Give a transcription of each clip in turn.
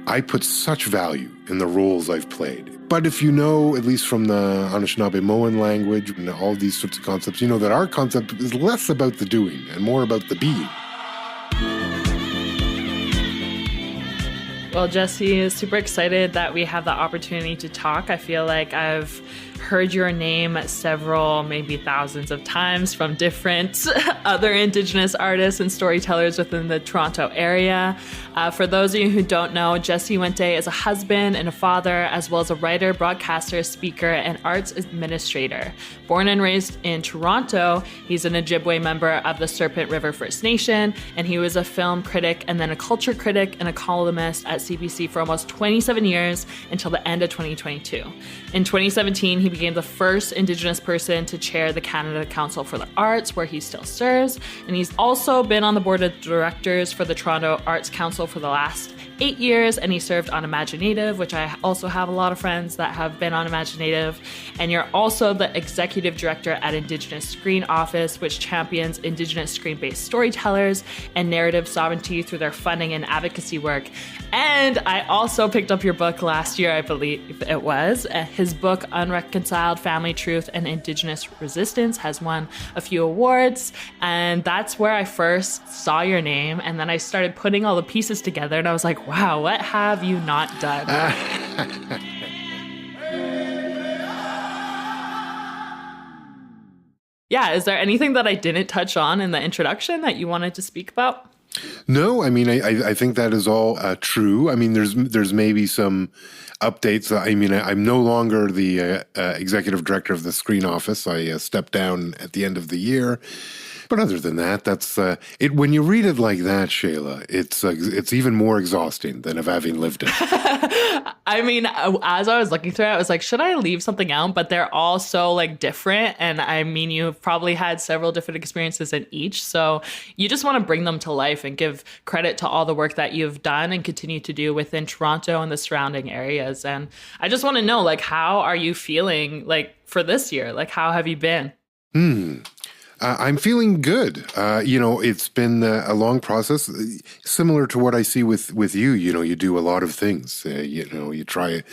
I put such value in the roles I've played. But if you know, at least from the Anishinaabe language and all these sorts of concepts, you know that our concept is less about the doing and more about the being. Well, Jesse is super excited that we have the opportunity to talk. I feel like I've heard your name several, maybe thousands of times from different other Indigenous artists and storytellers within the Toronto area. For those of you who don't know, Jesse Wente is a husband and a father, as well as a writer, broadcaster, speaker, and arts administrator. Born and raised in Toronto, he's an Ojibwe member of the Serpent River First Nation, and he was a film critic and then a culture critic and a columnist at CBC for almost 27 years until the end of 2022. In 2017, he became the first Indigenous person to chair the Canada Council for the Arts, where he still serves. And he's also been on the board of directors for the Toronto Arts Council for the last 8 years, and he served on Imaginative, which I also have a lot of friends that have been on Imaginative. And you're also the executive director at Indigenous Screen Office, which champions Indigenous screen-based storytellers and narrative sovereignty through their funding and advocacy work. And I also picked up your book last year, I believe it was. His book, Unreconciled Family Truth and Indigenous Resistance, has won a few awards. And that's where I first saw your name. And then I started putting all the pieces together, and I was like, wow, what have you not done? Yeah, is there anything that I didn't touch on in the introduction that you wanted to speak about? No, I mean, I think that is all true. I mean, there's maybe some updates. I mean, I'm no longer the executive director of the Screen Office. I stepped down at the end of the year. But other than that, that's it. When you read it like that, Shayla, it's even more exhausting than of having lived it. I mean, as I was looking through it, I was like, should I leave something out? But they're all so like different. And I mean, you've probably had several different experiences in each. So you just want to bring them to life and give credit to all the work that you've done and continue to do within Toronto and the surrounding areas. And I just want to know, like, how are you feeling like for this year? Like, how have you been? I'm feeling good. It's been a long process, similar to what I see with you. You know, you do a lot of things. You try.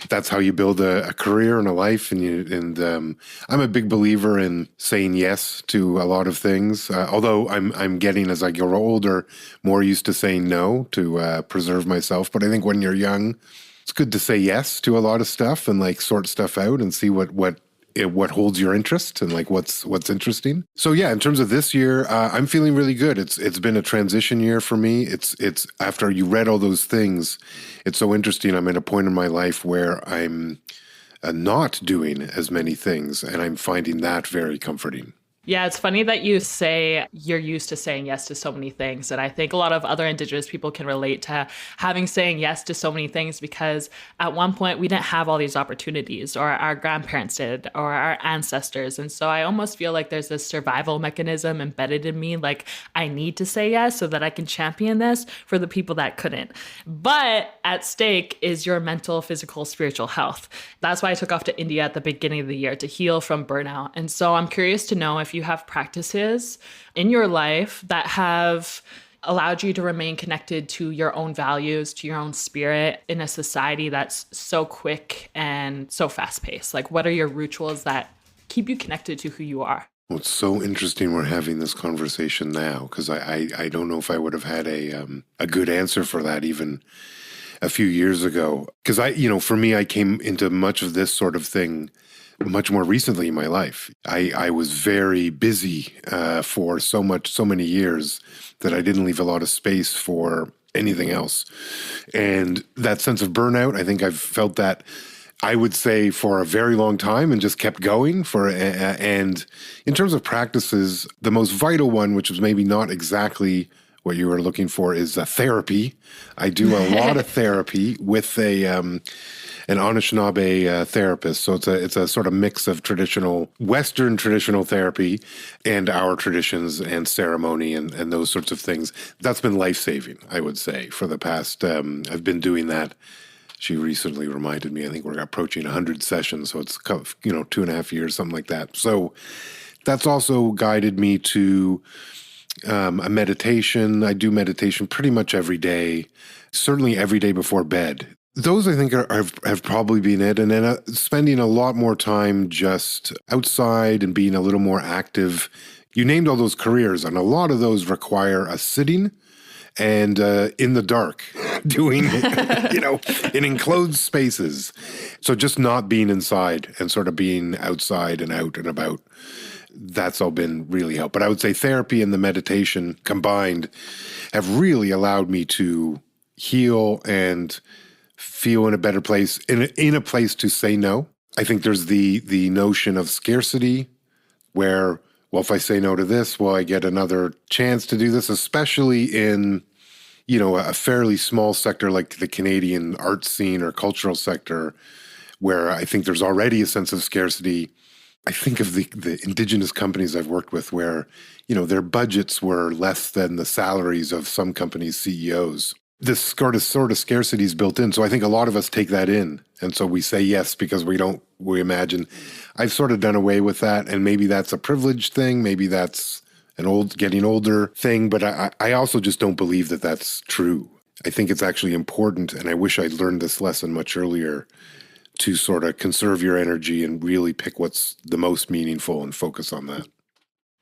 That's how you build a career and a life. And I'm a big believer in saying yes to a lot of things. Although I'm getting, as I grow older, more used to saying no to preserve myself. But I think when you're young, it's good to say yes to a lot of stuff and like sort stuff out and see what holds your interest and like what's interesting. So yeah, in terms of this year, I'm feeling really good. It's been a transition year for me. It's after you read all those things, it's so interesting. I'm at a point in my life where I'm not doing as many things, and I'm finding that very comforting. Yeah, it's funny that you say you're used to saying yes to so many things. And I think a lot of other Indigenous people can relate to saying yes to so many things, because at one point we didn't have all these opportunities, or our grandparents did, or our ancestors. And so I almost feel like there's this survival mechanism embedded in me. Like, I need to say yes so that I can champion this for the people that couldn't. But at stake is your mental, physical, spiritual health. That's why I took off to India at the beginning of the year, to heal from burnout. And so I'm curious to know if you have practices in your life that have allowed you to remain connected to your own values, to your own spirit in a society that's so quick and so fast-paced. Like, what are your rituals that keep you connected to who you are? Well, it's so interesting we're having this conversation now, because I don't know if I would have had a good answer for that even a few years ago. Because for me, I came into much of this sort of thing much more recently in my life. I was very busy for so many years that I didn't leave a lot of space for anything else. And that sense of burnout, I think I've felt that, I would say, for a very long time, and just kept going and in terms of practices, the most vital one, which was maybe not exactly what you were looking for, is therapy. I do a lot of therapy with an Anishinaabe therapist. So it's a sort of mix of Western traditional therapy and our traditions and ceremony and those sorts of things. That's been life-saving, I would say, for the past, I've been doing that. She recently reminded me, I think we're approaching 100 sessions. So it's, 2.5 years, something like that. So that's also guided me to a meditation. I do meditation pretty much every day, certainly every day before bed. Those, I think, have probably been it. And then spending a lot more time just outside and being a little more active. You named all those careers, and a lot of those require a sitting and in the dark, doing, in enclosed spaces. So just not being inside and sort of being outside and out and about. That's all been really helpful. But I would say therapy and the meditation combined have really allowed me to heal and feel in a better place, in a place to say no. I think there's the notion of scarcity where, well, if I say no to this, well, I get another chance to do this, especially in, a fairly small sector like the Canadian art scene or cultural sector, where I think there's already a sense of scarcity. I think of the Indigenous companies I've worked with where, their budgets were less than the salaries of some companies' CEOs. This sort of scarcity is built in. So I think a lot of us take that in. And so we say yes because we imagine. I've sort of done away with that. And maybe that's a privileged thing. Maybe that's an getting older thing. But I also just don't believe that that's true. I think it's actually important. And I wish I'd learned this lesson much earlier, to sort of conserve your energy and really pick what's the most meaningful and focus on that.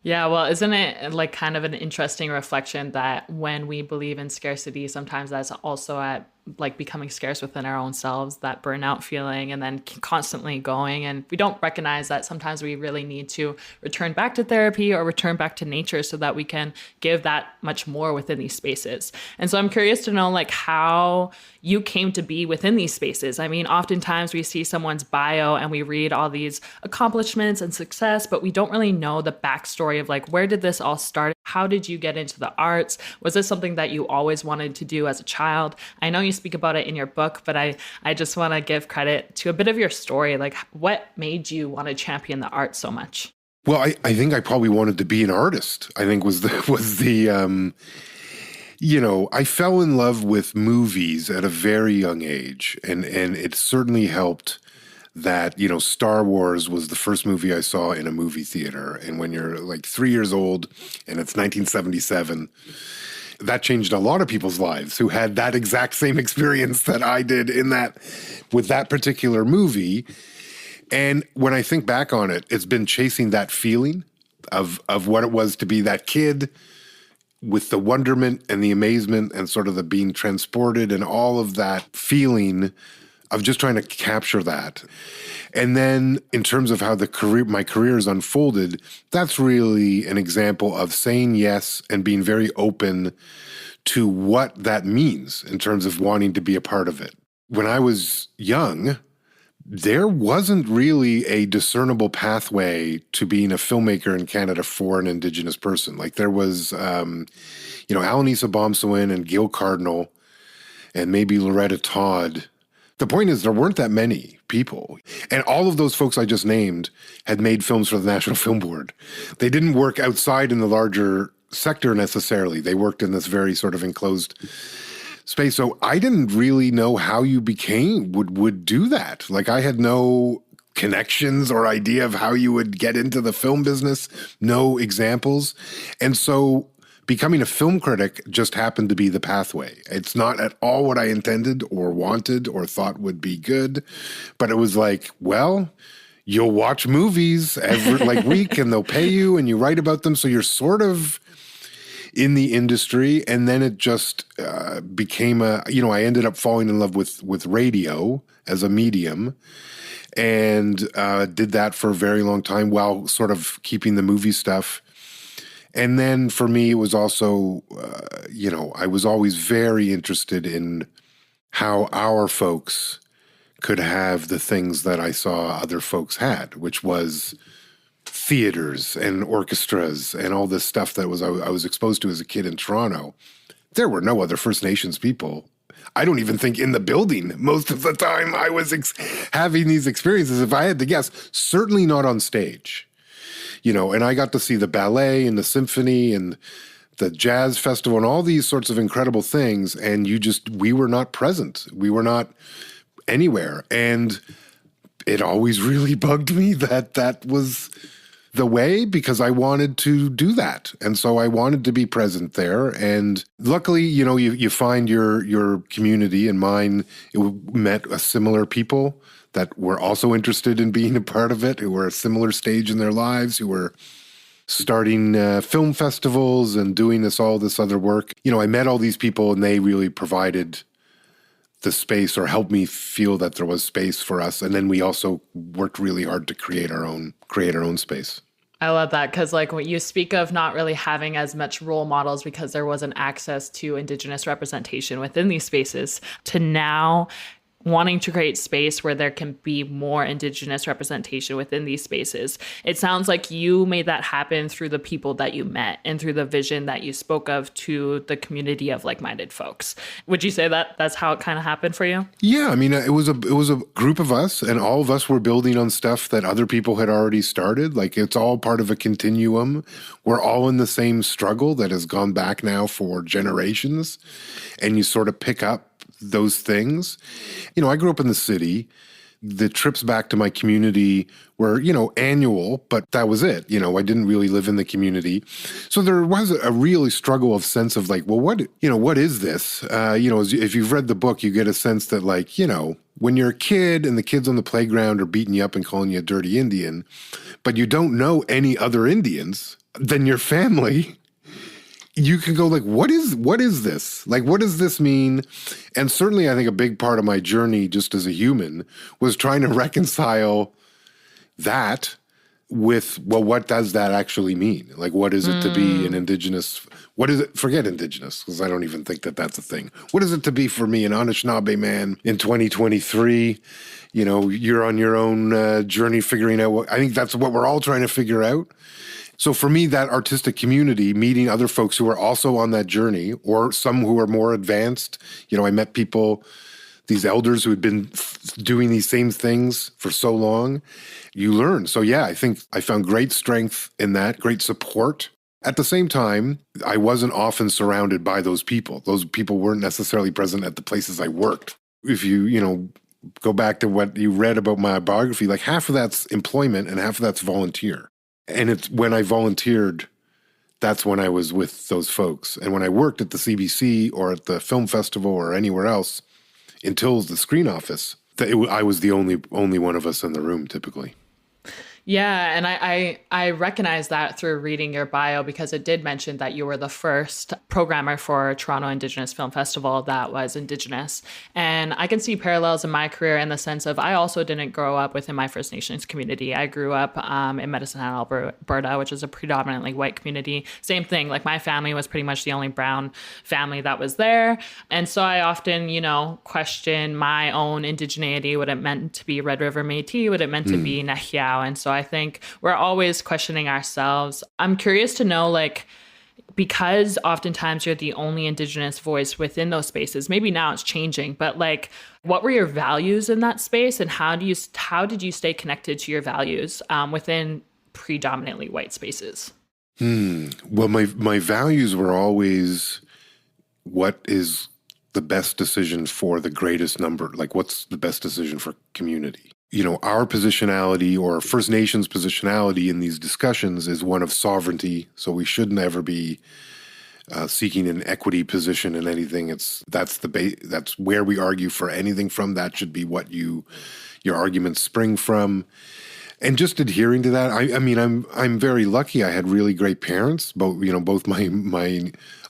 Yeah, well, isn't it like kind of an interesting reflection that when we believe in scarcity, sometimes that's also at like becoming scarce within our own selves, that burnout feeling, and then constantly going. And we don't recognize that sometimes we really need to return back to therapy or return back to nature so that we can give that much more within these spaces. And so I'm curious to know like how you came to be within these spaces. I mean, oftentimes we see someone's bio and we read all these accomplishments and success, but we don't really know the backstory of like, where did this all start? How did you get into the arts? Was this something that you always wanted to do as a child? I know you speak about it in your book, but I just want to give credit to a bit of your story. Like, what made you want to champion the art so much? Well, I think I probably wanted to be an artist. I think I fell in love with movies at a very young age, and it certainly helped that, Star Wars was the first movie I saw in a movie theater. And when you're like 3 years old and it's 1977, that changed a lot of people's lives who had that exact same experience that I did with that particular movie. And when I think back on it, it's been chasing that feeling of what it was to be that kid with the wonderment and the amazement and sort of the being transported and all of that feeling of just trying to capture that. And then in terms of how my career has unfolded, that's really an example of saying yes and being very open to what that means in terms of wanting to be a part of it. When I was young, there wasn't really a discernible pathway to being a filmmaker in Canada for an Indigenous person. Like there was, Alanisa Bomsawin and Gil Cardinal and maybe Loretta Todd. The point is there weren't that many people. And all of those folks I just named had made films for the National Film Board. They didn't work outside in the larger sector necessarily. They worked in this very sort of enclosed space. So I didn't really know how you would do that. Like I had no connections or idea of how you would get into the film business, no examples. And so becoming a film critic just happened to be the pathway. It's not at all what I intended or wanted or thought would be good, but it was like, well, you'll watch movies every week and they'll pay you and you write about them. So you're sort of in the industry. And then it just became I ended up falling in love with radio as a medium and did that for a very long time while sort of keeping the movie stuff. And then for me, it was also, I was always very interested in how our folks could have the things that I saw other folks had, which was theaters and orchestras and all this stuff that I was exposed to as a kid in Toronto. There were no other First Nations people. I don't even think in the building most of the time I was having these experiences, if I had to guess, certainly not on stage. And I got to see the ballet and the symphony and the jazz festival and all these sorts of incredible things. And we were not present. We were not anywhere. And it always really bugged me that the way because I wanted to do that. And so I wanted to be present there. And luckily, you find your community, and mine met a similar people that were also interested in being a part of it, who were a similar stage in their lives, who were starting film festivals and doing all this other work. I met all these people, and they really provided the space or helped me feel that there was space for us. And then we also worked really hard to create our own space. I love that, because like when you speak of not really having as much role models because there wasn't access to Indigenous representation within these spaces, to now wanting to create space where there can be more Indigenous representation within these spaces. It sounds like you made that happen through the people that you met and through the vision that you spoke of to the community of like-minded folks. Would you say that that's how it kind of happened for you? Yeah, I mean, it was a group of us, and all of us were building on stuff that other people had already started. Like, it's all part of a continuum. We're all in the same struggle that has gone back now for generations, and you sort of pick up those things. I grew up in the city. The trips back to my community were, annual, but that was it. I didn't really live in the community. So there was a really struggle of sense of like, well, what is this? If you've read the book, you get a sense that like, when you're a kid and the kids on the playground are beating you up and calling you a dirty Indian, but you don't know any other Indians, then your family, you can go like, what is this? Like, what does this mean? And certainly I think a big part of my journey just as a human was trying to reconcile that with, well, what does that actually mean? Like, what is it to be an Indigenous? What is it? Forget Indigenous, because I don't even think that that's a thing. What is it to be for me, an Anishinaabe man in 2023? You're on your own journey figuring out I think that's what we're all trying to figure out. So for me, that artistic community, meeting other folks who are also on that journey, or some who are more advanced, I met people, these elders who had been doing these same things for so long, you learn. So yeah, I think I found great strength in that, great support. At the same time, I wasn't often surrounded by those people. Those people weren't necessarily present at the places I worked. If you, go back to what you read about my biography, like half of that's employment and half of that's volunteer. And it's when I volunteered, that's when I was with those folks. And when I worked at the CBC or at the film festival or anywhere else, until the Screen Office, I was the only one of us in the room typically. Yeah, and I recognize that through reading your bio, because it did mention that you were the first programmer for Toronto Indigenous Film Festival that was Indigenous. And I can see parallels in my career in the sense of I also didn't grow up within my First Nations community. I grew up in Medicine Hat, Alberta, which is a predominantly white community. Same thing, like my family was pretty much the only brown family that was there. And so I often, question my own indigeneity, what it meant to be Red River Métis, what it meant to be Nehiyaw. And so I think we're always questioning ourselves. I'm curious to know, like, because oftentimes you're the only Indigenous voice within those spaces, maybe now it's changing, but like, what were your values in that space, and how did you stay connected to your values within predominantly white spaces? Well, my values were always, what is the best decision for the greatest number? Like, what's the best decision for community? Our positionality, or First Nations positionality in these discussions, is one of sovereignty. So we shouldn't ever be seeking an equity position in anything. That's where we argue for anything from. That should be what your arguments spring from. And just adhering to that, I mean, I'm very lucky. I had really great parents, both my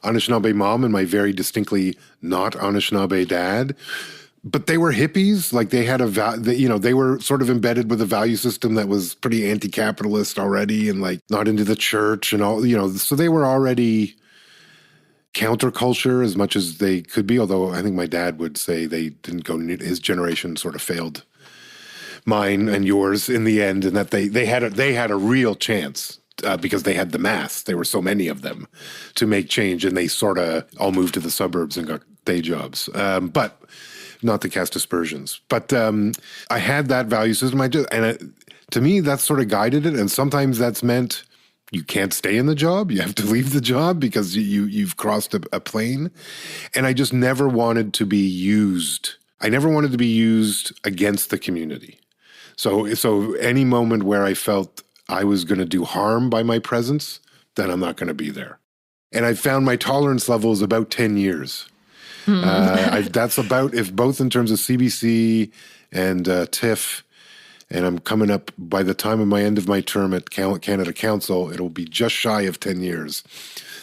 Anishinaabe mom and my very distinctly not Anishinaabe dad. But they were hippies. Like, they had they were sort of embedded with a value system that was pretty anti-capitalist already, and like not into the church and all, so they were already counterculture as much as they could be. Although I think my dad would say they didn't go, his generation sort of failed mine and yours in the end, and that they had a real chance because they had the mass. There were so many of them to make change, and they sort of all moved to the suburbs and got day jobs. But not to cast aspersions, but I had that value system. To me, that sort of guided it. And sometimes that's meant you can't stay in the job. You have to leave the job because you've crossed a plane. And I just never wanted to be used. I never wanted to be used against the community. So any moment where I felt I was going to do harm by my presence, then I'm not going to be there. And I found my tolerance level is about 10 years. That's about, if both in terms of CBC and TIFF, and I'm coming up by the time of my end of my term at Canada Council, it'll be just shy of 10 years.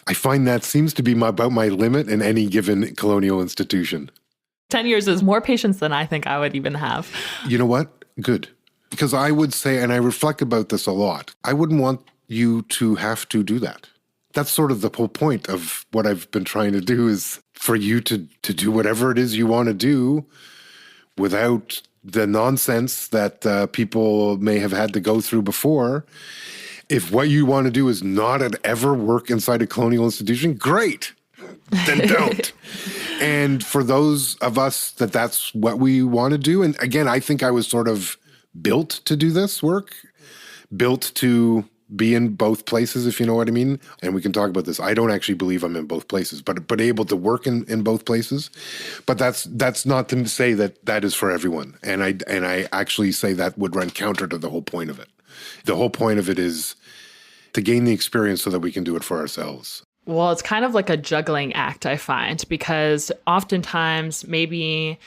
I find that seems to be about my limit in any given colonial institution. 10 years is more patience than I think I would even have. You know what? Good. Because I would say, and I reflect about this a lot, I wouldn't want you to have to do that. That's sort of the whole point of what I've been trying to do, is for you to do whatever it is you want to do without the nonsense that people may have had to go through before. If what you want to do is not ever work inside a colonial institution, great. Then don't. And for those of us that's what we want to do, and again, I think I was sort of built to do this work, built to be in both places, if you know what I mean. And we can talk about this. I don't actually believe I'm in both places, but able to work in both places. But that's not to say that is for everyone. And I actually say that would run counter to the whole point of it. The whole point of it is to gain the experience so that we can do it for ourselves. Well, it's kind of like a juggling act, I find, because oftentimes maybe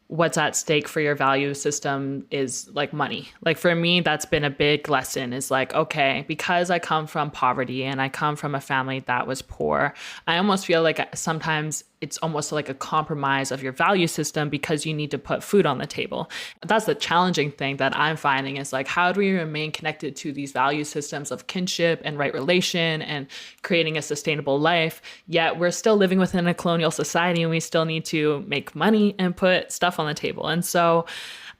what's at stake for your value system is like money. Like for me, that's been a big lesson, is like, okay, because I come from poverty and I come from a family that was poor, I almost feel like sometimes it's almost like a compromise of your value system because you need to put food on the table. That's the challenging thing that I'm finding, is like, how do we remain connected to these value systems of kinship and right relation and creating a sustainable life, yet we're still living within a colonial society and we still need to make money and put stuff on the table. And so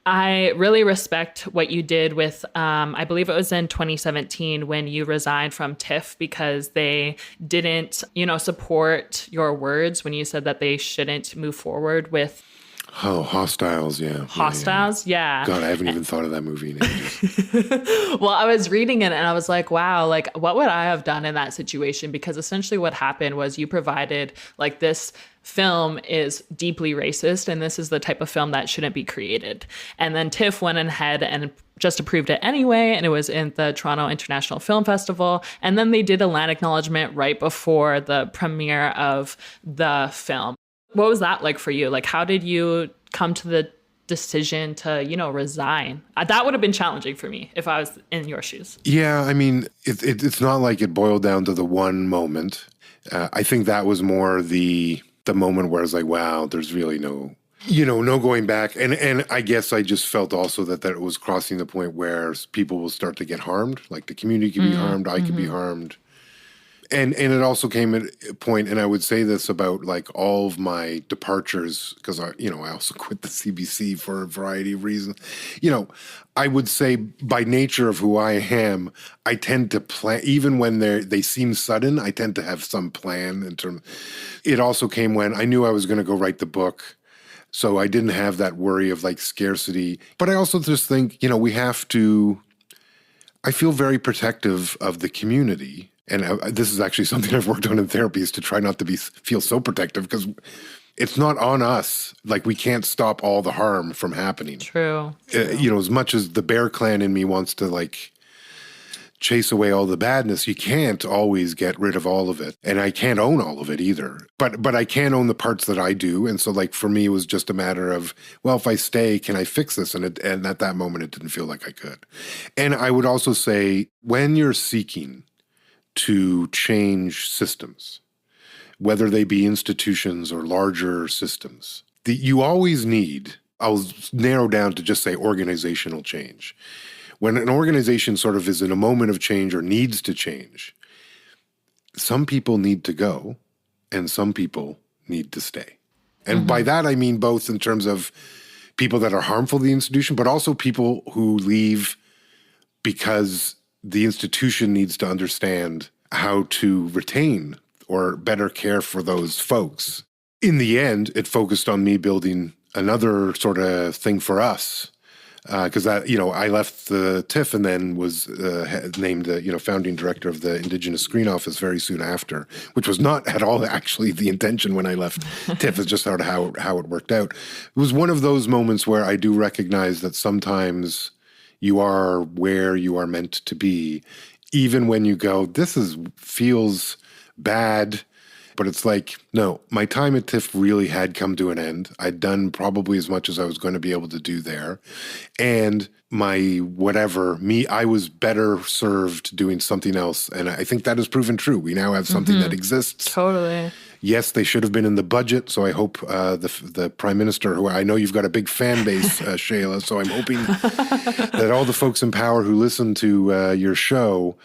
I really respect what you did with, I believe it was in 2017 when you resigned from TIFF because they didn't, support your words when you said that they shouldn't move forward with. Oh, Hostiles, yeah. Hostiles, yeah. God, I haven't even thought of that movie in ages. Well, I was reading it and I was like, wow, like what would I have done in that situation? Because essentially what happened was you provided like this film is deeply racist and this is the type of film that shouldn't be created. And then TIFF went ahead and just approved it anyway, and it was in the Toronto International Film Festival. And then they did a land acknowledgement right before the premiere of the film. What was that like for you? Like, how did you come to the decision to, resign? That would have been challenging for me if I was in your shoes. Yeah, I mean, it's not like it boiled down to the one moment. I think that was more the moment where I was like, wow, there's really no going back. And I guess I just felt also that it was crossing the point where people will start to get harmed. Like the community could be harmed, I could be harmed. And it also came at a point, and I would say this about like all of my departures, because I also quit the CBC for a variety of reasons. I would say by nature of who I am, I tend to plan, even when they seem sudden, I tend to have some plan in terms. It also came when I knew I was going to go write the book. So I didn't have that worry of like scarcity. But I also just think, we have to, I feel very protective of the community. And this is actually something I've worked on in therapy, is to try not to feel so protective, because it's not on us. Like, we can't stop all the harm from happening. True. As much as the Bear Clan in me wants to like chase away all the badness, you can't always get rid of all of it. And I can't own all of it either. But I can own the parts that I do. And so like for me, it was just a matter of, well, if I stay, can I fix this? And at that moment, it didn't feel like I could. And I would also say, when you're seeking to change systems, whether they be institutions or larger systems, you always need, I'll narrow down to just say organizational change. When an organization sort of is in a moment of change or needs to change, some people need to go and some people need to stay. And by that, I mean both in terms of people that are harmful to the institution, but also people who leave because the institution needs to understand how to retain or better care for those folks. In the end, it focused on me building another sort of thing for us. Because I left the TIFF and then was named founding director of the Indigenous Screen Office very soon after, which was not at all actually the intention when I left TIFF. It's just sort of how it worked out. It was one of those moments where I do recognize that sometimes you are where you are meant to be, even when you go, feels bad. But it's like, no, my time at TIFF really had come to an end. I'd done probably as much as I was going to be able to do there. And I was better served doing something else. And I think that has proven true. We now have something that exists. Totally. Yes, they should have been in the budget. So I hope the Prime Minister, who I know you've got a big fan base, Shayla, so I'm hoping that all the folks in power who listen to your show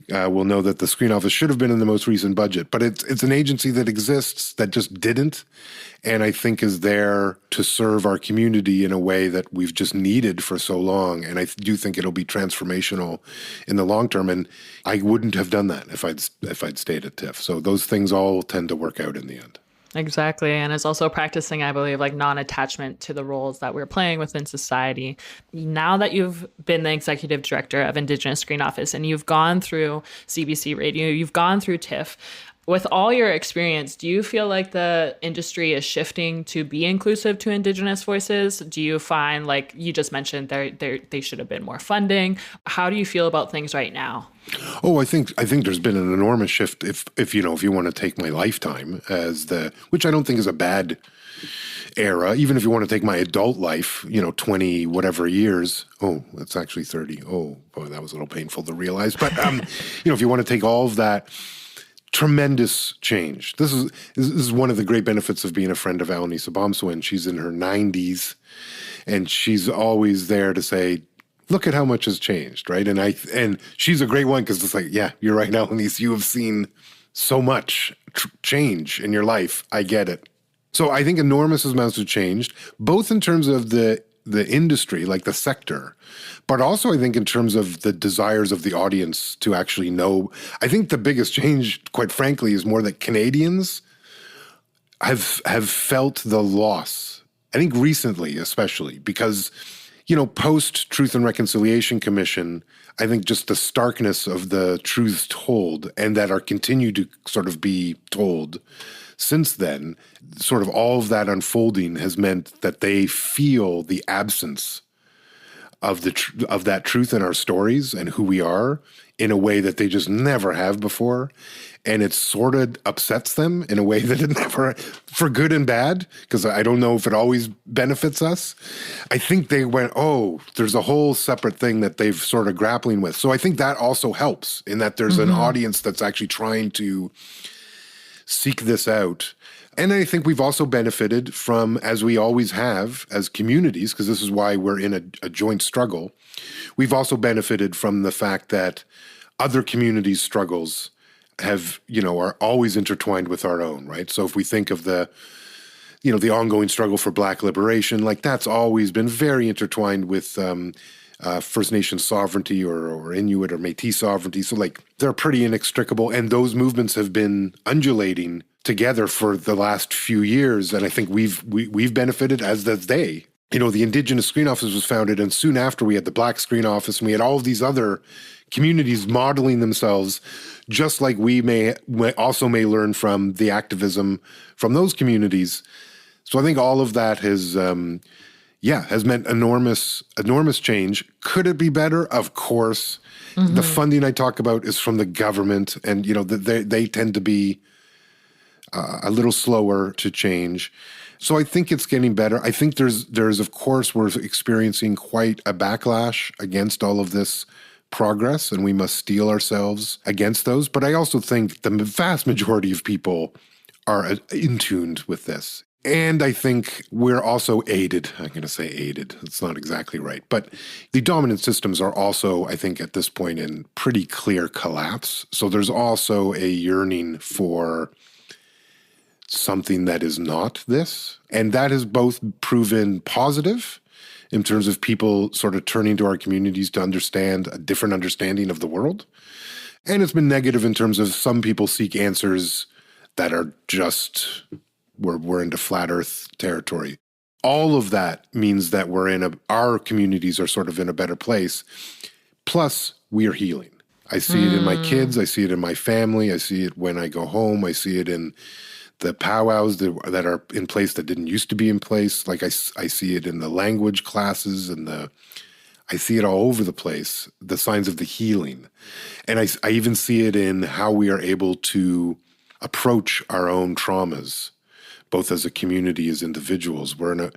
will know that the Screen Office should have been in the most recent budget. But it's an agency that exists that just didn't, and I think is there to serve our community in a way that we've just needed for so long. And I do think it'll be transformational in the long term. And I wouldn't have done that if I'd stayed at TIFF. So those things all tend to work out in the end. Exactly. And it's also practicing, I believe, like non-attachment to the roles that we're playing within society. Now that you've been the executive director of Indigenous Screen Office and you've gone through CBC Radio, you've gone through TIFF, with all your experience, do you feel like the industry is shifting to be inclusive to Indigenous voices? Do you find, like you just mentioned, they should have been more funding? How do you feel about things right now? Oh, I think there's been an enormous shift. If you want to take my lifetime which I don't think is a bad era, even if you want to take my adult life, 20 whatever years. Oh, that's actually 30. Oh, boy, that was a little painful to realize. But if you want to take all of that. Tremendous change. This is one of the great benefits of being a friend of Anishinaabe Bomswin. She's in her 90s, and she's always there to say, look at how much has changed, right? And she's a great one because it's like, yeah, you're right, Anishinaabe. You have seen so much change in your life. I get it. So I think enormous amounts have changed, both in terms of the industry, like the sector, but also I think in terms of the desires of the audience to actually know. I think the biggest change, quite frankly, is more that Canadians have felt the loss. I think recently, especially because, post Truth and Reconciliation Commission, I think just the starkness of the truths told and that are continued to sort of be told since then, sort of all of that unfolding has meant that they feel the absence of that truth in our stories and who we are in a way that they just never have before. And it sort of upsets them in a way that it never, for good and bad, because I don't know if it always benefits us. I think they went, oh, there's a whole separate thing that they've sort of grappling with. So I think that also helps in that there's an audience that's actually trying to seek this out. And I think we've also benefited from, as we always have as communities, because this is why we're in a joint struggle, we've also benefited from the fact that other communities' struggles are always intertwined with our own, right? So if we think of the ongoing struggle for Black liberation, like that's always been very intertwined with First Nation sovereignty or Inuit or Métis sovereignty. So like they're pretty inextricable, and those movements have been undulating together for the last few years. And I think we've benefited, as does they. The Indigenous Screen Office was founded, and soon after we had the Black Screen Office, and we had all of these other communities modeling themselves, just like we may learn from the activism from those communities. So I think all of that has meant enormous change. Could it be better? Of course. Mm-hmm. The funding I talk about is from the government, and they tend to be a little slower to change. So I think it's getting better. I think there's of course, we're experiencing quite a backlash against all of this progress, and we must steel ourselves against those. But I also think the vast majority of people are in tune with this. And I think we're also aided. I'm going to say aided. It's not exactly right. But the dominant systems are also, I think, at this point in pretty clear collapse. So there's also a yearning for something that is not this. And that has both proven positive in terms of people sort of turning to our communities to understand a different understanding of the world. And it's been negative in terms of some people seek answers that are just, we're into flat earth territory. All of that means that our communities are sort of in a better place. Plus, we are healing. I see it in my kids. I see it in my family. I see it when I go home. I see it in the powwows that are in place that didn't used to be in place. Like I see it in the language classes and I see it all over the place, the signs of the healing. And I even see it in how we are able to approach our own traumas, both as a community, as individuals. We're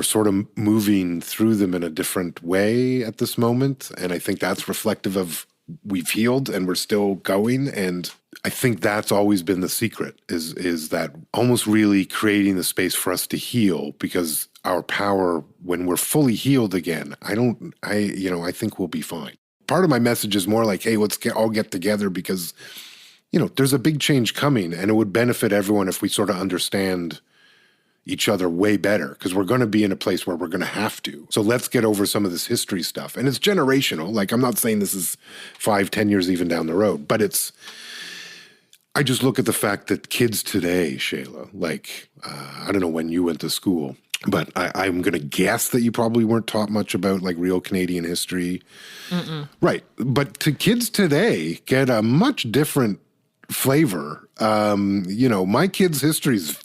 sort of moving through them in a different way at this moment. And I think that's reflective of we've healed and we're still going. And I think that's always been the secret is that almost really creating the space for us to heal, because our power, when we're fully healed again, I think we'll be fine. Part of my message is more like, hey, let's all get together because, there's a big change coming and it would benefit everyone if we sort of understand each other way better, because we're going to be in a place where we're going to have to. So let's get over some of this history stuff. And it's generational. Like, I'm not saying this is 5-10 years even down the road, but I just look at the fact that kids today, Shayla, like, I don't know when you went to school, but I'm going to guess that you probably weren't taught much about like real Canadian history. Mm-mm. Right. But to kids today get a much different flavor. My kids' history is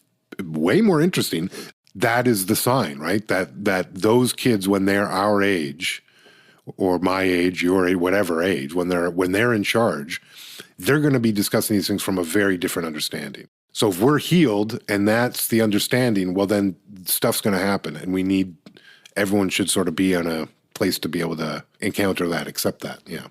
way more interesting. That is the sign, right? That those kids, when they're our age or my age, your age, whatever age, when they're in charge, they're going to be discussing these things from a very different understanding. So if we're healed and that's the understanding, well, then stuff's going to happen. And everyone should sort of be in a place to be able to encounter that, accept that. Yeah.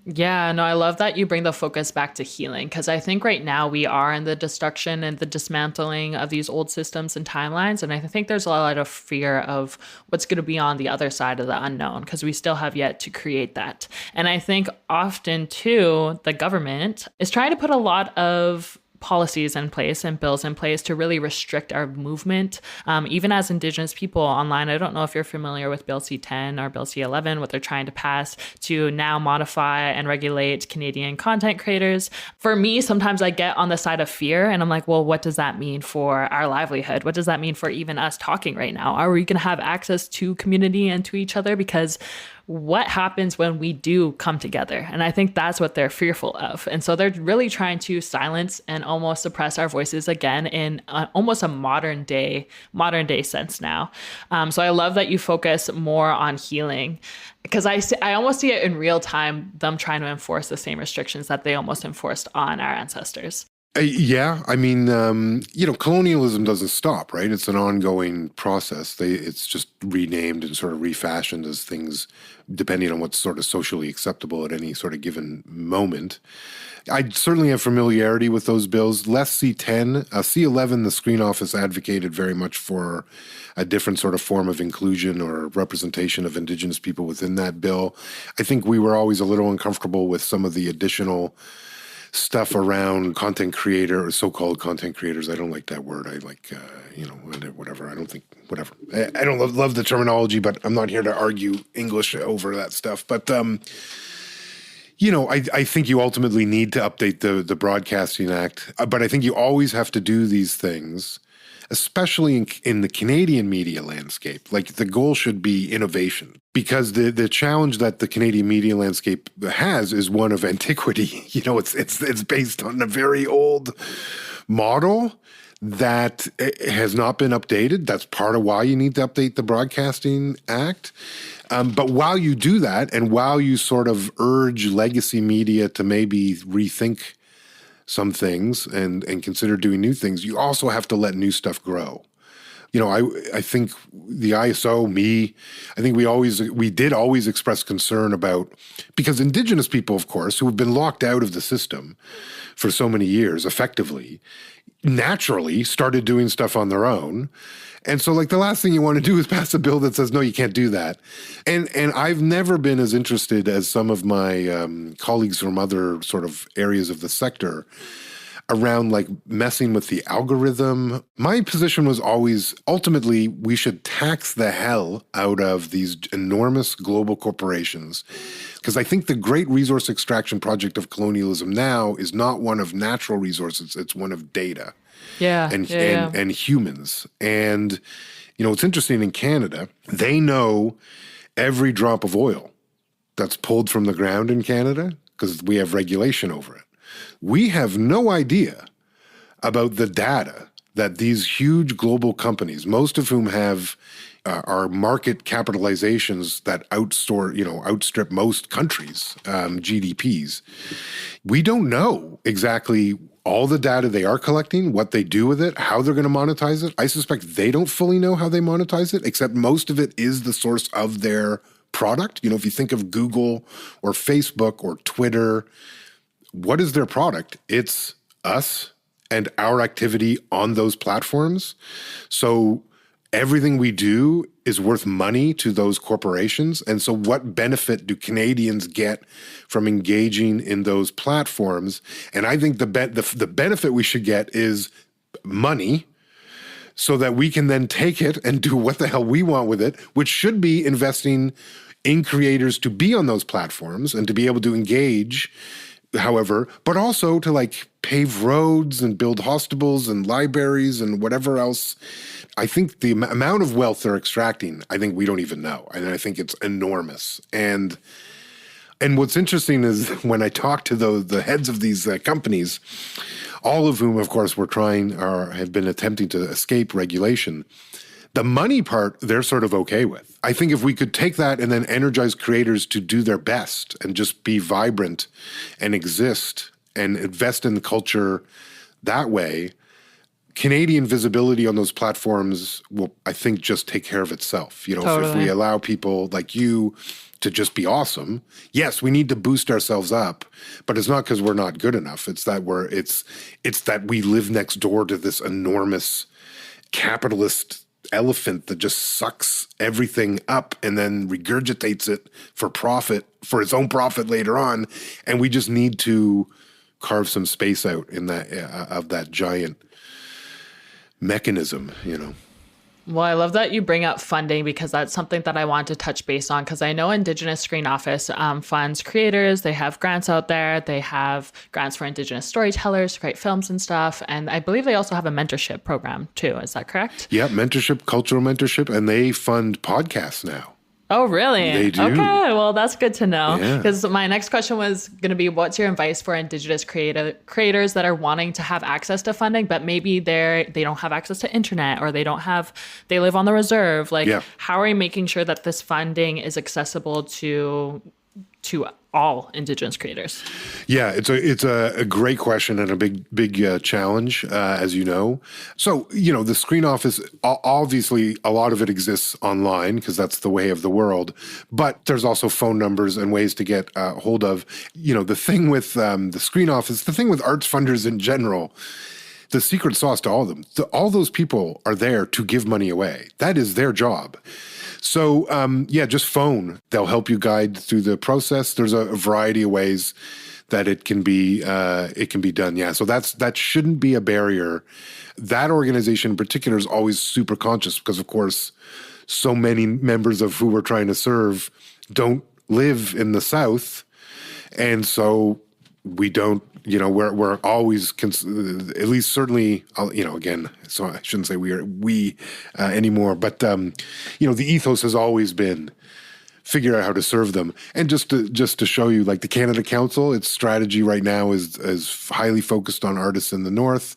Yeah, no, I love that you bring the focus back to healing, because I think right now we are in the destruction and the dismantling of these old systems and timelines. And I think there's a lot of fear of what's going to be on the other side of the unknown, because we still have yet to create that. And I think often, too, the government is trying to put a lot of policies in place and bills in place to really restrict our movement. Even as Indigenous people online, I don't know if you're familiar with Bill C-10 or Bill C-11, what they're trying to pass to now modify and regulate Canadian content creators. For me, sometimes I get on the side of fear and I'm like, well, what does that mean for our livelihood? What does that mean for even us talking right now? Are we going to have access to community and to each other? Because what happens when we do come together? And I think that's what they're fearful of. And so they're really trying to silence and almost suppress our voices again in almost a modern day sense now. So I love that you focus more on healing, because I almost see it in real time, them trying to enforce the same restrictions that they almost enforced on our ancestors. Yeah, I mean, colonialism doesn't stop, right? It's an ongoing process. It's just renamed and sort of refashioned as things, depending on what's sort of socially acceptable at any sort of given moment. I certainly have familiarity with those bills. Less C-10, C-11, the Screen Office advocated very much for a different sort of form of inclusion or representation of Indigenous people within that bill. I think we were always a little uncomfortable with some of the additional stuff around content creator or so-called content creators. I don't like that word. I like, whatever. I don't think, whatever. I don't love the terminology, but I'm not here to argue English over that stuff. But, I think you ultimately need to update the Broadcasting Act. But I think you always have to do these things, especially in the Canadian media landscape. Like, the goal should be innovation, because the challenge that the Canadian media landscape has is one of antiquity. It's based on a very old model that has not been updated. That's part of why you need to update the Broadcasting Act. But while you do that, and while you sort of urge legacy media to maybe rethink some things and consider doing new things, you also have to let new stuff grow. I think the ISO, we did always express concern about, because Indigenous people, of course, who have been locked out of the system for so many years, effectively, naturally started doing stuff on their own. And so, like, the last thing you want to do is pass a bill that says, no, you can't do that. And I've never been as interested as some of my colleagues from other sort of areas of the sector around, like, messing with the algorithm. My position was always, ultimately, we should tax the hell out of these enormous global corporations, because I think the great resource extraction project of colonialism now is not one of natural resources, it's one of data. And humans. And, it's interesting, in Canada, they know every drop of oil that's pulled from the ground in Canada, because we have regulation over it. We have no idea about the data that these huge global companies, most of whom have, are market capitalizations that outstrip most countries' GDPs. We don't know exactly all the data they are collecting, what they do with it, how they're going to monetize it. I suspect they don't fully know how they monetize it, except most of it is the source of their product. If you think of Google or Facebook or Twitter, what is their product? It's us and our activity on those platforms. So everything we do is worth money to those corporations. And so what benefit do Canadians get from engaging in those platforms? And I think the benefit we should get is money, so that we can then take it and do what the hell we want with it, which should be investing in creators to be on those platforms and to be able to engage, however, but also to pave roads and build hospitals and libraries and whatever else. I think the amount of wealth they're extracting, I think we don't even know. And I think it's enormous. And what's interesting is when I talk to the heads of these companies, all of whom, of course, have been attempting to escape regulation, the money part, they're sort of okay with. I think if we could take that and then energize creators to do their best and just be vibrant and exist and invest in the culture that way, Canadian visibility on those platforms will, I think, just take care of itself. Totally. If we allow people like you to just be awesome, yes, we need to boost ourselves up, but it's not because we're not good enough. It's that it's that we live next door to this enormous capitalist elephant that just sucks everything up and then regurgitates it for its own profit later on. And we just need to carve some space out in that of that giant mechanism, Well, I love that you bring up funding, because that's something that I want to touch base on, because I know Indigenous Screen Office funds creators. They have grants out there. They have grants for Indigenous storytellers to create films and stuff. And I believe they also have a mentorship program too. Is that correct? Yeah, mentorship, cultural mentorship, and they fund podcasts now. Oh, really? They do. Okay, well, that's good to know. Yeah. Because my next question was going to be, what's your advice for Indigenous creators that are wanting to have access to funding, but maybe they don't have access to internet, or they live on the reserve? How are you making sure that this funding is accessible to all Indigenous creators? Yeah, it's a great question and a big challenge, as you know. So, the Screen Office, obviously a lot of it exists online because that's the way of the world, but there's also phone numbers and ways to get hold of. The thing with the Screen Office, the thing with arts funders in general, the secret sauce to all of them, all those people are there to give money away. That is their job. So, just phone. They'll help you guide through the process. There's a variety of ways that it can be done. Yeah, so that shouldn't be a barrier. That organization in particular is always super conscious because, of course, so many members of who we're trying to serve don't live in the South, and so we don't. We're always, at least certainly, again, so I shouldn't say we anymore, but, the ethos has always been figure out how to serve them. And just to show you, the Canada Council, its strategy right now is highly focused on artists in the North.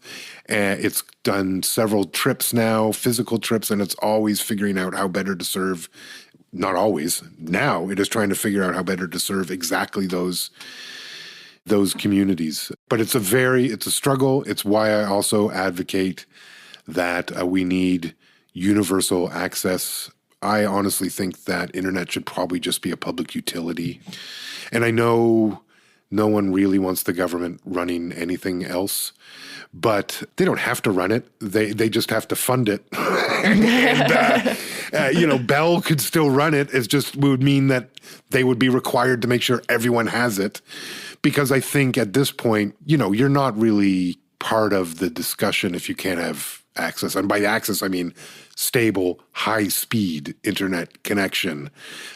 It's done several trips now, physical trips, and it's always figuring out how better to serve. Not always. Now it is trying to figure out how better to serve exactly those communities. But it's a struggle. It's why I also advocate that we need universal access. I honestly think that internet should probably just be a public utility. And I know no one really wants the government running anything else, but they don't have to run it. They just have to fund it. Bell could still run it. It just would mean that they would be required to make sure everyone has it. Because I think at this point, you're not really part of the discussion if you can't have access. And by access, I mean stable, high-speed internet connection.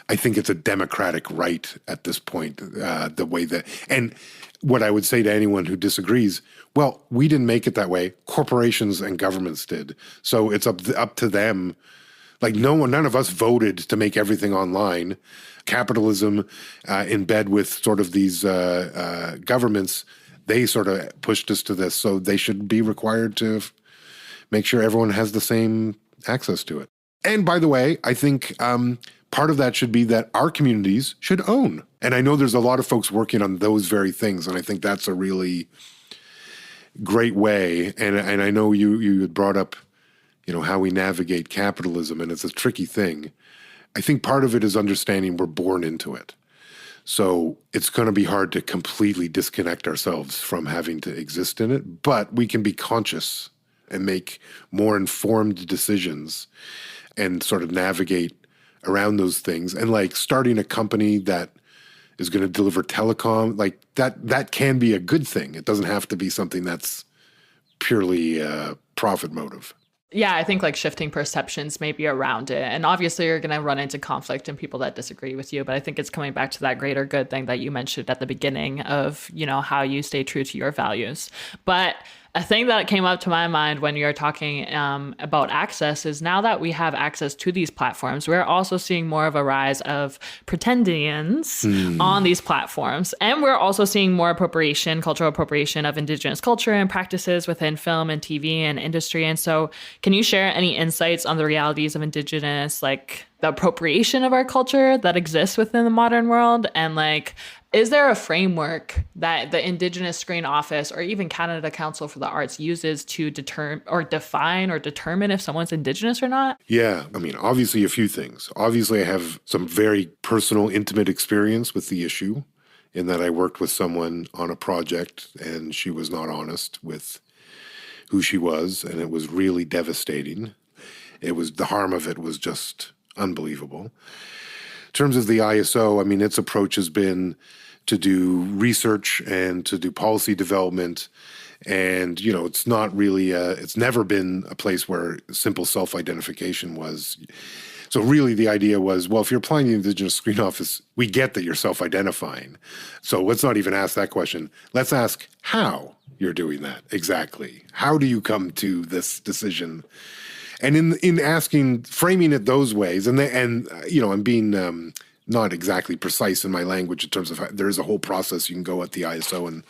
I think it's a democratic right at this point, the way that... And what I would say to anyone who disagrees, well, we didn't make it that way. Corporations and governments did. So it's up to them. None of us voted to make everything online. Capitalism in bed with sort of these governments, they sort of pushed us to this. So they should be required to make sure everyone has the same access to it. And by the way, I think part of that should be that our communities should own. And I know there's a lot of folks working on those very things, and I think that's a really great way. And I know you had brought up, how we navigate capitalism, and it's a tricky thing. I think part of it is understanding we're born into it. So it's going to be hard to completely disconnect ourselves from having to exist in it, but we can be conscious and make more informed decisions and sort of navigate around those things. And like starting a company that is going to deliver telecom, like that can be a good thing. It doesn't have to be something that's purely profit motive. Yeah, I think like shifting perceptions maybe around it. And obviously you're going to run into conflict and people that disagree with you. But I think it's coming back to that greater good thing that you mentioned at the beginning of, how you stay true to your values. But a thing that came up to my mind when you're talking about access is now that we have access to these platforms, we're also seeing more of a rise of pretendians on these platforms. And we're also seeing more cultural appropriation of Indigenous culture and practices within film and TV and industry. And so can you share any insights on the realities of Indigenous, like the appropriation of our culture that exists within the modern world? And like, is there a framework that the Indigenous Screen Office or even Canada Council for the Arts uses to define or determine if someone's Indigenous or not? Yeah, I mean, obviously a few things. Obviously, I have some very personal, intimate experience with the issue in that I worked with someone on a project and she was not honest with who she was, and it was really devastating. The harm of it was just unbelievable. In terms of the ISO, I mean, its approach has been to do research and to do policy development. And, it's not really, it's never been a place where simple self-identification was. So really the idea was, well, if you're applying the Indigenous Screen Office, we get that you're self-identifying. So let's not even ask that question. Let's ask how you're doing that exactly. How do you come to this decision? And in framing it those ways, I'm being not exactly precise in my language in terms of there is a whole process you can go at the ISO and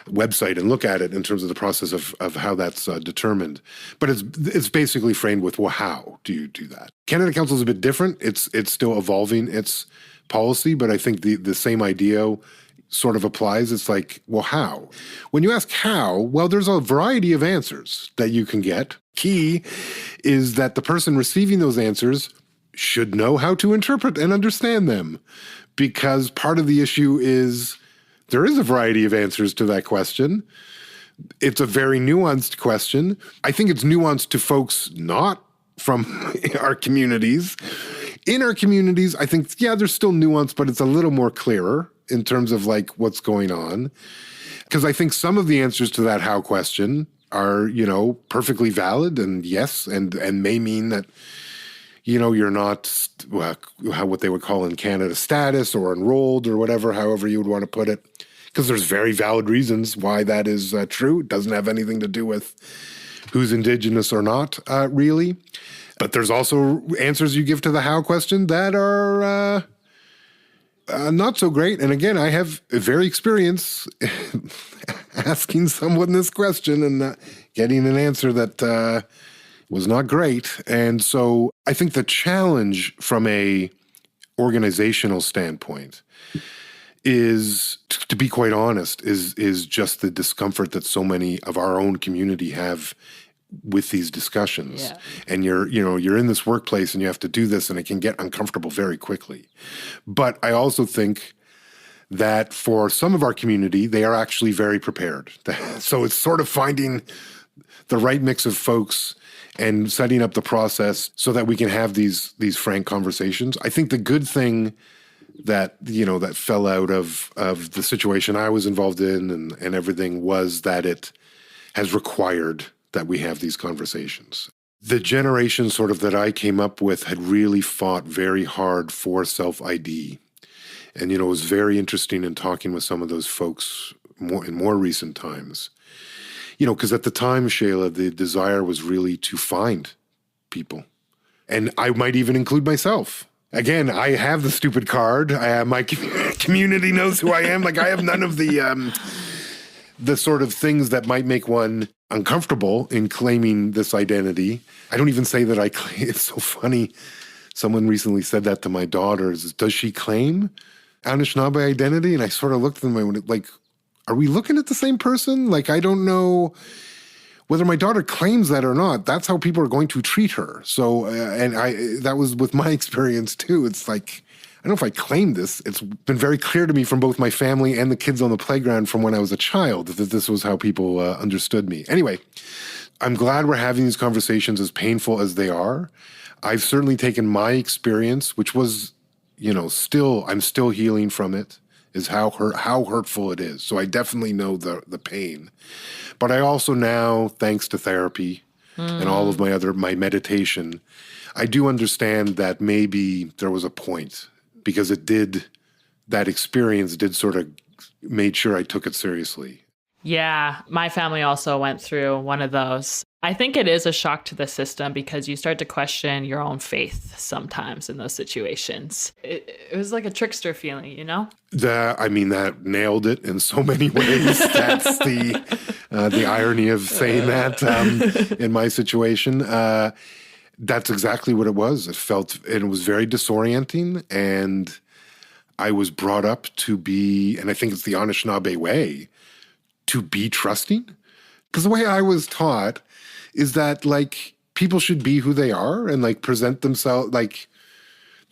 website and look at it in terms of the process of how that's determined. But it's basically framed with, well, how do you do that? Canada Council is a bit different. It's still evolving its policy, but I think the same idea sort of applies. It's like, well, how? When you ask how, well, there's a variety of answers that you can get. Key is that the person receiving those answers should know how to interpret and understand them, because part of the issue is there is a variety of answers to that question. It's a very nuanced question. I think it's nuanced to folks not from our communities. In our communities, I think, yeah, there's still nuance, but it's a little more clearer in terms of like what's going on. Because I think some of the answers to that how question are, perfectly valid and yes, and may mean that, you're not what they would call in Canada status or enrolled or whatever, however you would want to put it. Because there's very valid reasons why that is true. It doesn't have anything to do with who's Indigenous or not, really. But there's also answers you give to the how question that are not so great. And again, I have a very experience asking someone this question and getting an answer that was not great. And so I think the challenge from a organizational standpoint is, to be quite honest, is just the discomfort that so many of our own community have with these discussions. Yeah. And you're in this workplace and you have to do this, and it can get uncomfortable very quickly. But I also think that for some of our community, they are actually very prepared. So it's sort of finding the right mix of folks and setting up the process so that we can have these frank conversations. I think the good thing that fell out of the situation I was involved in and everything was that it has required that we have these conversations. The generation sort of that I came up with had really fought very hard for self-ID. And, it was very interesting in talking with some of those folks in more recent times. Because at the time, Shayla, the desire was really to find people. And I might even include myself. Again, I have the stupid card. My community knows who I am. Like, I have none of the the sort of things that might make one uncomfortable in claiming this identity. I don't even say that I claim. It's so funny. Someone recently said that to my daughters. Does she claim Anishinaabe identity? And I sort of looked at them and went, like, are we looking at the same person? Like, I don't know whether my daughter claims that or not. That's how people are going to treat her. So, that was with my experience too. It's like, I don't know if I claim this. It's been very clear to me from both my family and the kids on the playground from when I was a child that this was how people understood me. Anyway, I'm glad we're having these conversations, as painful as they are. I've certainly taken my experience, which was, I'm still healing from it, is how hurtful it is. So I definitely know the pain. But I also now, thanks to therapy and all of my meditation, I do understand that maybe there was a point, because that experience did sort of made sure I took it seriously. Yeah, my family also went through one of those. I think it is a shock to the system because you start to question your own faith sometimes in those situations. It was like a trickster feeling, That nailed it in so many ways. That's the irony of saying that in my situation. That's exactly what it was. It was very disorienting, and I was brought up to be, and I think it's the Anishinaabe way, to be trusting. Because the way I was taught is that, like, people should be who they are and, like, present themselves, like,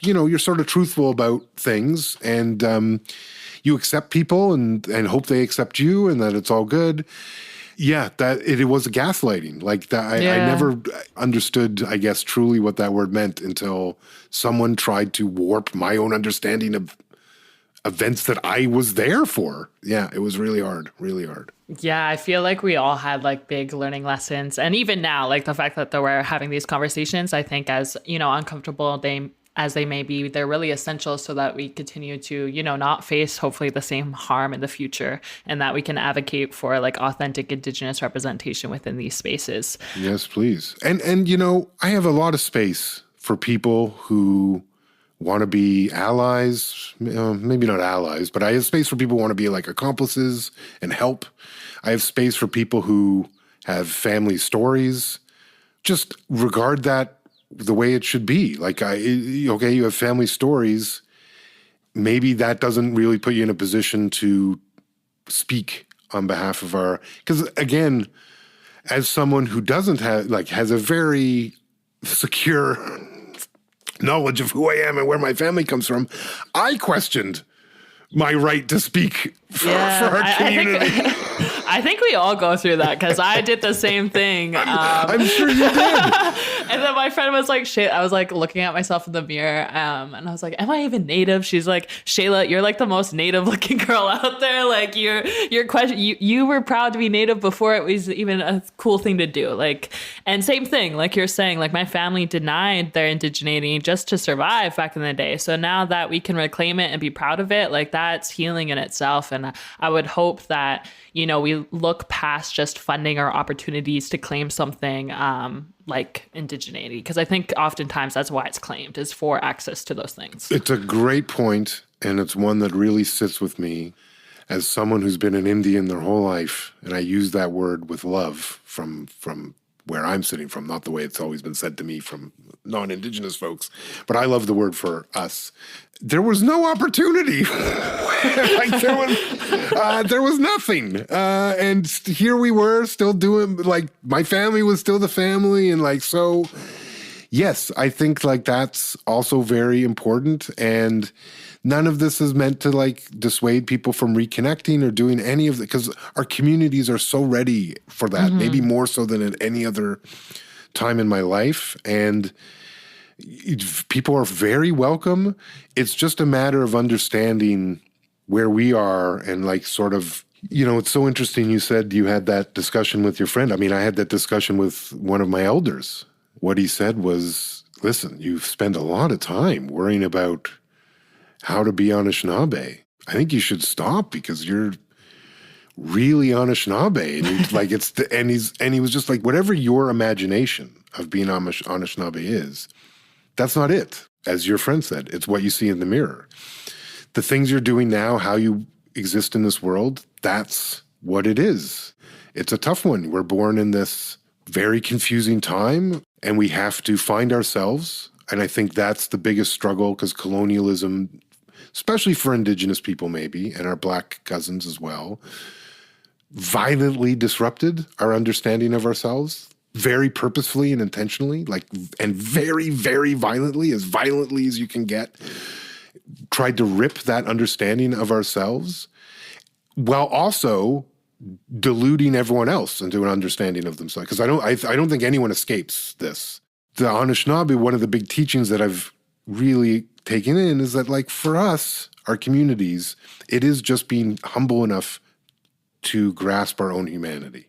you're sort of truthful about things, and you accept people and hope they accept you and that it's all good. Yeah, that it was gaslighting. Like that, I never understood, I guess, truly what that word meant until someone tried to warp my own understanding of events that I was there for. Yeah, it was really hard, really hard. Yeah, I feel like we all had like big learning lessons. And even now, like the fact that we're having these conversations, I think as, uncomfortable as they may be, they're really essential so that we continue to, not face hopefully the same harm in the future, and that we can advocate for like authentic Indigenous representation within these spaces. Yes, please. And I have a lot of space for people who want to be allies, maybe not allies, but I have space for people who want to be like accomplices and help. I have space for people who have family stories. Just regard that the way it should be. Like, you have family stories. Maybe that doesn't really put you in a position to speak on behalf of because again, as someone who doesn't have, like, has a very secure knowledge of who I am and where my family comes from, I questioned my right to speak for our community. I think we all go through that because I did the same thing. I'm sure you did. And then my friend was like, I was like looking at myself in the mirror and I was like, am I even native? She's like, Shayla, you're like the most native looking girl out there. Like your question, you were proud to be native before it was even a cool thing to do. Like, and same thing, like you're saying, like my family denied their indigeneity just to survive back in the day. So now that we can reclaim it and be proud of it, like that's healing in itself. And I would hope that, we look past just funding or opportunities to claim something like indigeneity, because I think oftentimes that's why it's claimed, is for access to those things. It's a great point, and it's one that really sits with me as someone who's been an Indian their whole life, and I use that word with love from where I'm sitting from, not the way it's always been said to me from non-Indigenous folks, but I love the word for us. There was no opportunity. Like there was nothing. And here we were still doing, like, my family was still the family. And like, so yes, I think like that's also very important. And none of this is meant to like dissuade people from reconnecting or doing any of it, because our communities are so ready for that, maybe more so than at any other time in my life. And people are very welcome. It's just a matter of understanding where we are and like sort of, it's so interesting. You said you had that discussion with your friend. I mean, I had that discussion with one of my elders. What he said was, listen, you spend a lot of time worrying about how to be Anishinaabe. I think you should stop because you're really Anishinaabe. And like he was just like, whatever your imagination of being Anishinaabe is, that's not it. As your friend said, it's what you see in the mirror. The things you're doing now, how you exist in this world, that's what it is. It's a tough one. We're born in this very confusing time, and we have to find ourselves. And I think that's the biggest struggle, because colonialism, especially for Indigenous people maybe, and our Black cousins as well, violently disrupted our understanding of ourselves, very purposefully and intentionally, and very, very violently as you can get, tried to rip that understanding of ourselves while also deluding everyone else into an understanding of themselves. Because I don't think anyone escapes this. The Anishinaabe, one of the big teachings that I've really taken in is that, like, for us, our communities, it is just being humble enough to grasp our own humanity.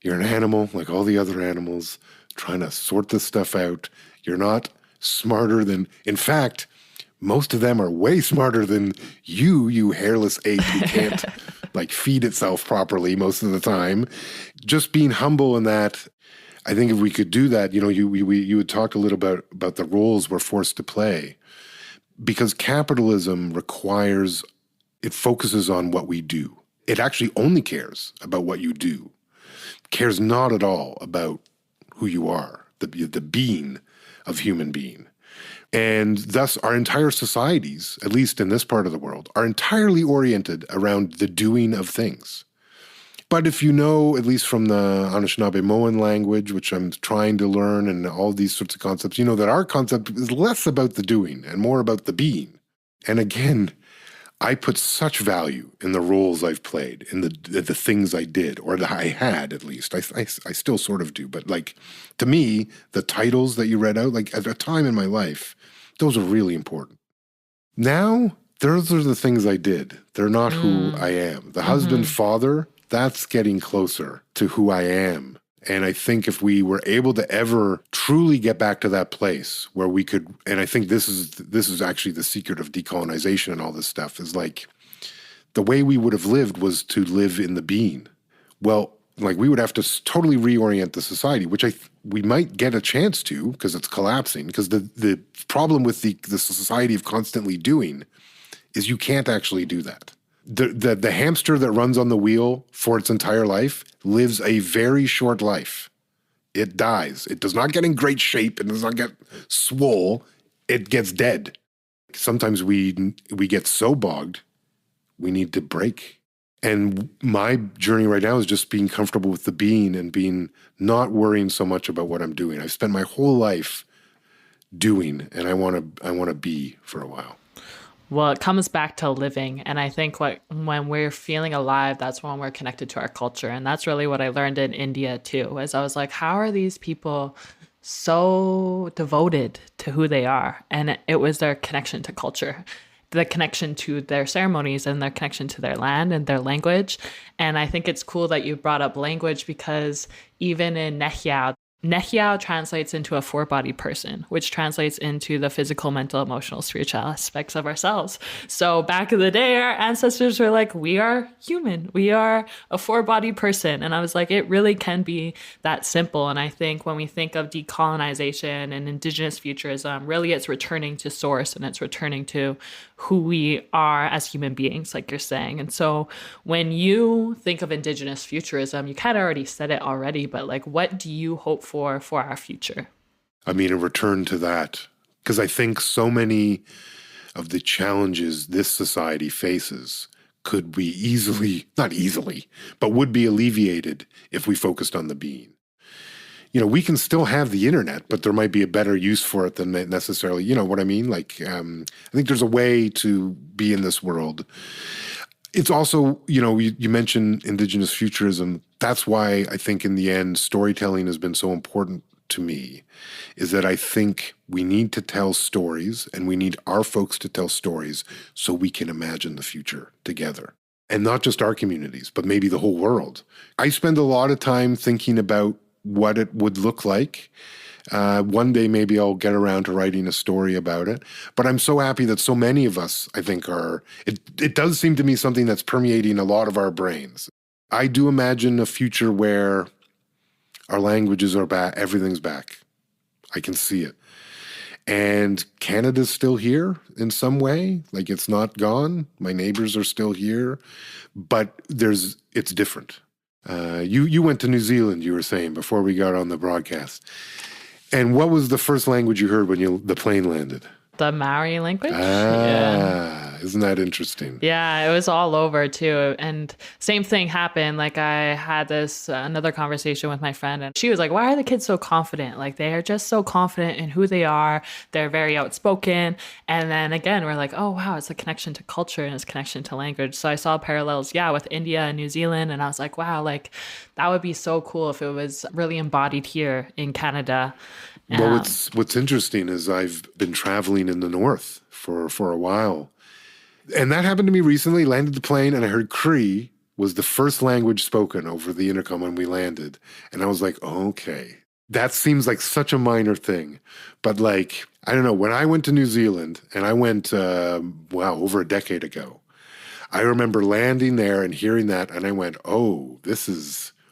You're an animal like all the other animals, trying to sort this stuff out. You're not smarter than, in fact, most of them are way smarter than you hairless ape who can't like feed itself properly most of the time. Just being humble in that. I think if we could do that, you had talked a little about the roles we're forced to play, because capitalism it focuses on what we do. It actually only cares about what you do, cares not at all about who you are, the being of human being. And thus our entire societies, at least in this part of the world, are entirely oriented around the doing of things. But if you know, at least from the Anishinaabe language, which I'm trying to learn, and all these sorts of concepts, you know that our concept is less about the doing and more about the being. And again, I put such value in the roles I've played, in the things I did, or that I had at least. I still sort of do. But like, to me, the titles that you read out, like at a time in my life, those are really important. Now, those are the things I did. They're not who I am. The husband, father, that's getting closer to who I am. And I think if we were able to ever truly get back to that place where we could, and I think this is actually the secret of decolonization and all this stuff, is like the way we would have lived was to live in the being. Well, like we would have to totally reorient the society, which we might get a chance to, because it's collapsing. Because the problem with the society of constantly doing is you can't actually do that. The hamster that runs on the wheel for its entire life lives a very short life. It dies. It does not get in great shape. It does not get swole. It gets dead. Sometimes we get so bogged, we need to break. And my journey right now is just being comfortable with the being and not worrying so much about what I'm doing. I've spent my whole life doing, and I want to be for a while. Well, it comes back to living. And I think when we're feeling alive, that's when we're connected to our culture. And that's really what I learned in India too, is I was like, how are these people so devoted to who they are? And it was their connection to culture, the connection to their ceremonies and their connection to their land and their language. And I think it's cool that you brought up language, because even in Nehyao translates into a four-body person, which translates into the physical, mental, emotional, spiritual aspects of ourselves. So back in the day, our ancestors were like, we are human. We are a four-body person. And I was like, it really can be that simple. And I think when we think of decolonization and Indigenous futurism, really it's returning to source, and it's returning to who we are as human beings, like you're saying. And so when you think of Indigenous futurism, you kind of already said it already, but like, what do you hope for our future? I mean, a return to that, because I think so many of the challenges this society faces could be not easily, but would be alleviated if we focused on the being. You know, we can still have the internet, but there might be a better use for it than necessarily, you know what I mean? Like, I think there's a way to be in this world. It's also, you know, you mentioned Indigenous futurism. That's why I think in the end, storytelling has been so important to me, is that I think we need to tell stories, and we need our folks to tell stories so we can imagine the future together. And not just our communities, but maybe the whole world. I spend a lot of time thinking about what it would look like. One day maybe I'll get around to writing a story about it. But I'm so happy that so many of us, I think, it does seem to me something that's permeating a lot of our brains. I do imagine a future where our languages are back, everything's back. I can see it. And Canada's still here in some way. Like, it's not gone. My neighbors are still here, but it's different. You went to New Zealand, you were saying, before we got on the broadcast. And what was the first language you heard when the plane landed? The Maori language. Isn't that interesting? Yeah, it was all over too. And same thing happened. Like, I had this another conversation with my friend, and she was like, why are the kids so confident? Like, they are just so confident in who they are. They're very outspoken. And then again, we're like, oh, wow, it's a connection to culture and it's a connection to language. So I saw parallels, with India and New Zealand. And I was like, wow, like that would be so cool if it was really embodied here in Canada. Well, what's interesting is I've been traveling in the north for a while. And that happened to me recently. Landed the plane and I heard Cree was the first language spoken over the intercom when we landed. And I was like, okay, that seems like such a minor thing. But like, I don't know, when I went to New Zealand, and I went, over a decade ago, I remember landing there and hearing that. And I went, oh,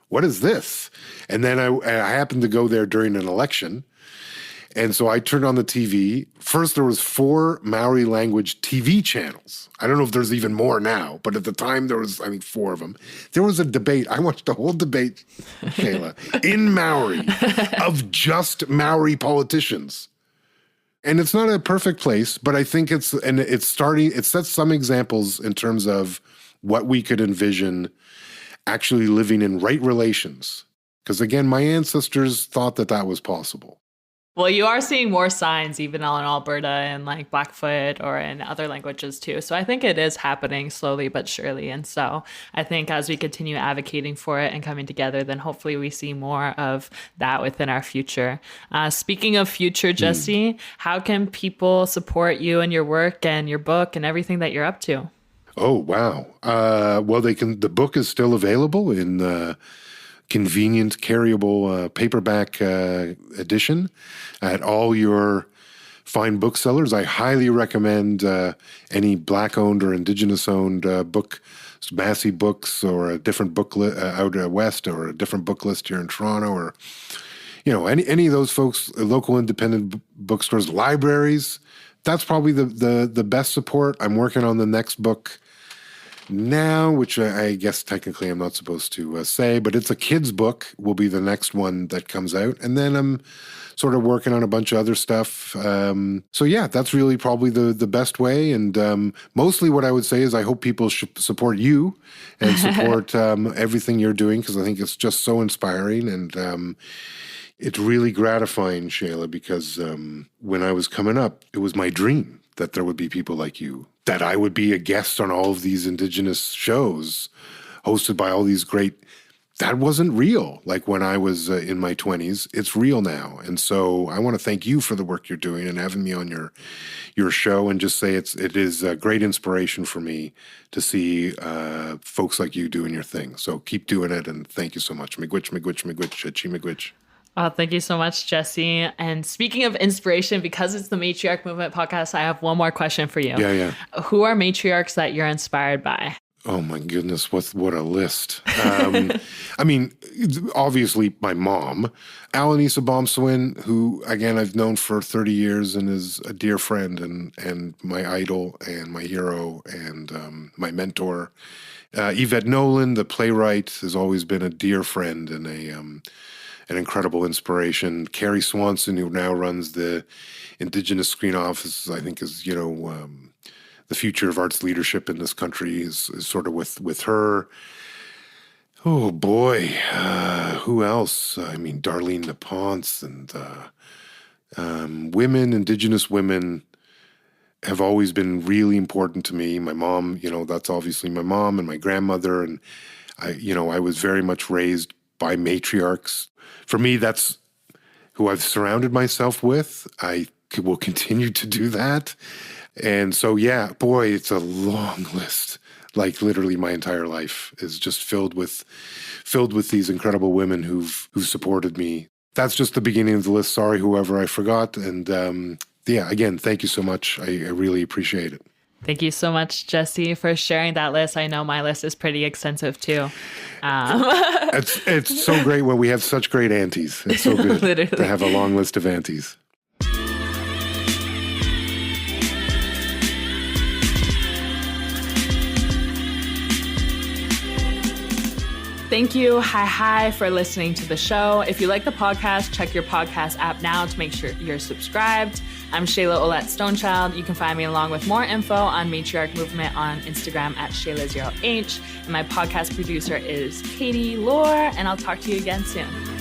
what is this? And then I happened to go there during an election. And so I turned on the TV. First, there was 4 Maori language TV channels. I don't know if there's even more now, but at the time there was, 4 of them. There was a debate. I watched the whole debate, Shayla, in Maori of just Maori politicians. And it's not a perfect place, but I think it sets some examples in terms of what we could envision actually living in right relations. Because again, my ancestors thought that was possible. Well, you are seeing more signs even in Alberta and like Blackfoot or in other languages too. So I think it is happening slowly but surely. And so I think as we continue advocating for it and coming together, then hopefully we see more of that within our future. Speaking of future, Jesse, how can people support you and your work and your book and everything that you're up to? Oh, wow. Well, the book is still available in convenient, carryable paperback edition at all your fine booksellers. I highly recommend any Black-owned or Indigenous-owned book, Massey Books, or a different book out west, or a different book list here in Toronto, or any of those folks, local independent bookstores, libraries. That's probably the best support. I'm working on the next book now, which I guess technically I'm not supposed to say, but it's a kid's book, will be the next one that comes out. And then I'm sort of working on a bunch of other stuff. So yeah, that's really probably the best way. And mostly what I would say is I hope people should support you and support everything you're doing, because I think it's just so inspiring. And it's really gratifying, Shayla, because when I was coming up, it was my dream that there would be people like you, that I would be a guest on all of these Indigenous shows hosted by all these great. That wasn't real. Like when I was in my 20s, it's real now. And so I want to thank you for the work you're doing and having me on your show, and just say it is a great inspiration for me to see folks like you doing your thing. So keep doing it, and thank you so much. Miigwech, miigwech, miigwech, chi miigwech. Oh, thank you so much, Jesse. And speaking of inspiration, because it's the Matriarch Movement podcast, I have one more question for you. Yeah. Who are matriarchs that you're inspired by? Oh my goodness, what a list. Obviously my mom, Alanisa Bomswin, who again I've known for 30 years and is a dear friend and my idol and my hero and my mentor. Yvette Nolan, the playwright, has always been a dear friend and an incredible inspiration. Carrie Swanson, who now runs the Indigenous Screen Office, I think is, the future of arts leadership in this country is sort of with her. Oh boy, who else? Darlene Naponce and Indigenous women have always been really important to me. My mom, that's obviously my mom and my grandmother. And I was very much raised by matriarchs. For me, that's who I've surrounded myself with. I will continue to do that. And so, yeah, boy, it's a long list. Like literally my entire life is just filled with these incredible women who've supported me. That's just the beginning of the list. Sorry, whoever I forgot. And again, thank you so much. I really appreciate it. Thank you so much, Jesse, for sharing that list. I know my list is pretty extensive too. It's so great when we have such great aunties. It's so good to have a long list of aunties. Thank you, hi, for listening to the show. If you like the podcast, check your podcast app now to make sure you're subscribed. I'm Shayla Oulette Stonechild. You can find me along with more info on Matriarch Movement on Instagram at Shayla0H. And my podcast producer is Kattie Laur, and I'll talk to you again soon.